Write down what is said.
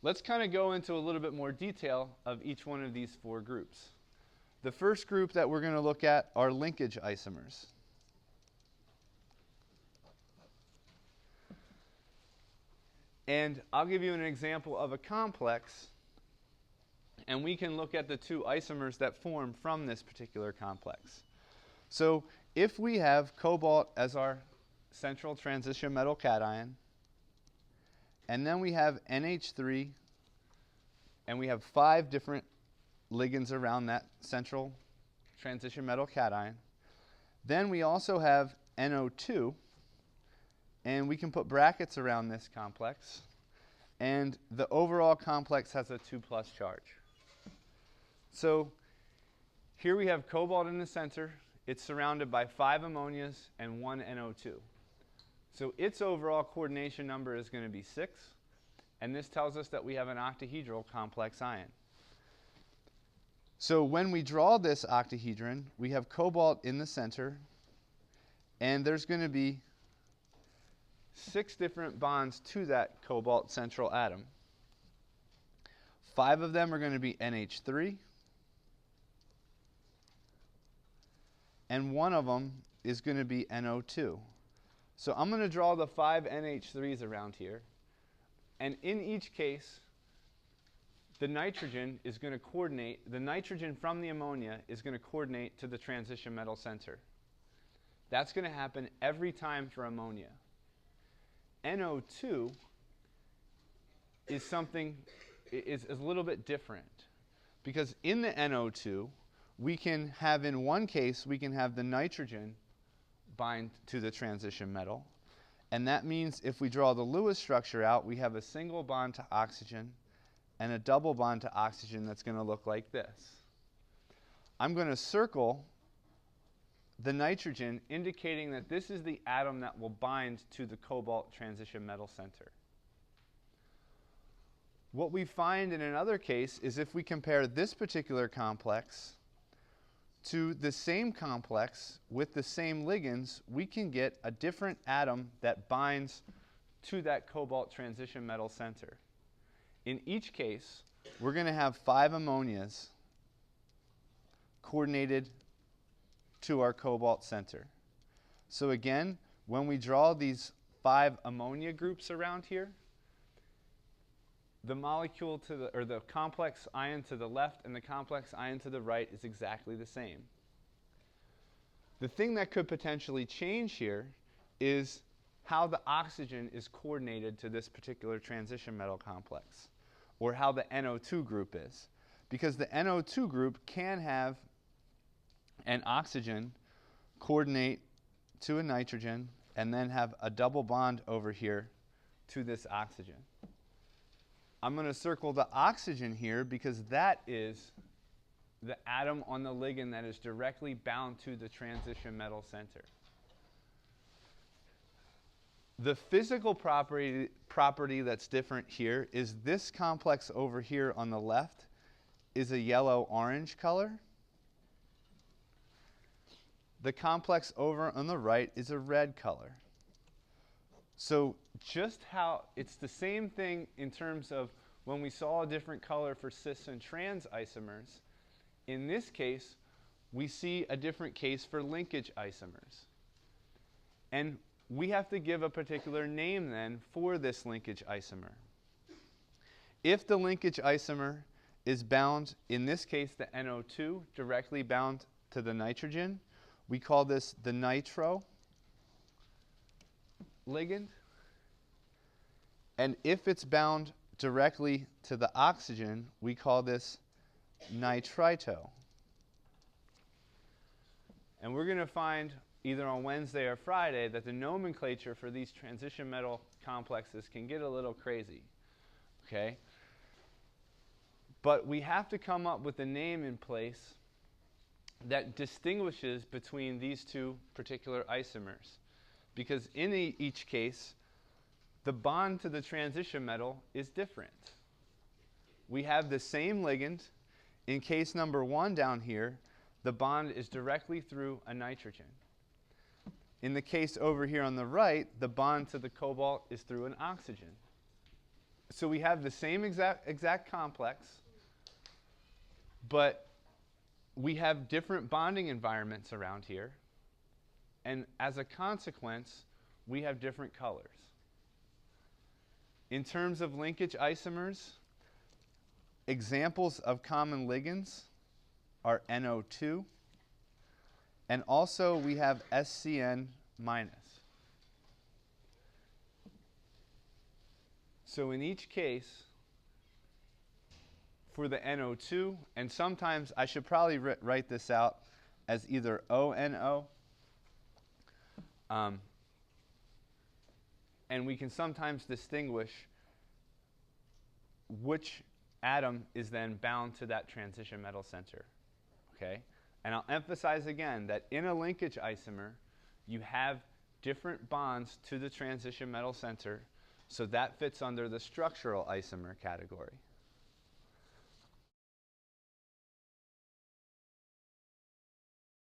let's kind of go into a little bit more detail of each one of these four groups. The first group that we're going to look at are linkage isomers. And I'll give you an example of a complex, and we can look at the two isomers that form from this particular complex. So if we have cobalt as our central transition metal cation, and then we have NH3, and we have 5 different ligands around that central transition metal cation. Then we also have NO2, and we can put brackets around this complex, and the overall complex has a 2+ charge. So here we have cobalt in the center. It's surrounded by 5 ammonias and 1 NO2. So its overall coordination number is going to be 6, and this tells us that we have an octahedral complex ion. So when we draw this octahedron, we have cobalt in the center, and there's going to be 6 different bonds to that cobalt central atom. 5 of them are going to be NH3, and 1 of them is going to be NO2. So I'm going to draw the 5 NH3s around here, and in each case, the nitrogen is going to coordinate, the nitrogen from the ammonia is going to coordinate to the transition metal center. That's going to happen every time for ammonia. NO2 is something, is a little bit different, because in the NO2, we can have, in one case, we can have the nitrogen bind to the transition metal, and that means if we draw the Lewis structure out, we have a single bond to oxygen and a double bond to oxygen that's going to look like this. I'm going to circle the nitrogen, indicating that this is the atom that will bind to the cobalt transition metal center. What we find in another case is if we compare this particular complex to the same complex with the same ligands, we can get a different atom that binds to that cobalt transition metal center. In each case, we're going to have 5 ammonias coordinated to our cobalt center. So again, when we draw these 5 ammonia groups around here, the molecule to the, or the complex ion to the left and the complex ion to the right is exactly the same. The thing that could potentially change here is how the oxygen is coordinated to this particular transition metal complex, or how the NO2 group is. Because the NO2 group can have an oxygen coordinate to a nitrogen and then have a double bond over here to this oxygen. I'm going to circle the oxygen here because that is the atom on the ligand that is directly bound to the transition metal center. The physical property that's different here is this complex over here on the left is a yellow-orange color. The complex over on the right is a red color. So just how it's the same thing in terms of when we saw a different color for cis and trans isomers, in this case, we see a different case for linkage isomers. And we have to give a particular name then for this linkage isomer. If the linkage isomer is bound, in this case the NO2, directly bound to the nitrogen, we call this the nitro ligand. And if it's bound directly to the oxygen, we call this nitrito. And we're going to find either on Wednesday or Friday that the nomenclature for these transition metal complexes can get a little crazy. Okay? But we have to come up with a name in place that distinguishes between these two particular isomers. Because in each case, the bond to the transition metal is different. We have the same ligand. In case number 1 down here, the bond is directly through a nitrogen. In the case over here on the right, the bond to the cobalt is through an oxygen. so we have the same exact complex, but we have different bonding environments around here. And as a consequence, we have different colors. In terms of linkage isomers, examples of common ligands are NO2, and also we have SCN-. So in each case, for the NO2, and sometimes I should probably write this out as either ONO, and we can sometimes distinguish which atom is then bound to that transition metal center. Okay? And I'll emphasize again that in a linkage isomer, you have different bonds to the transition metal center, so that fits under the structural isomer category.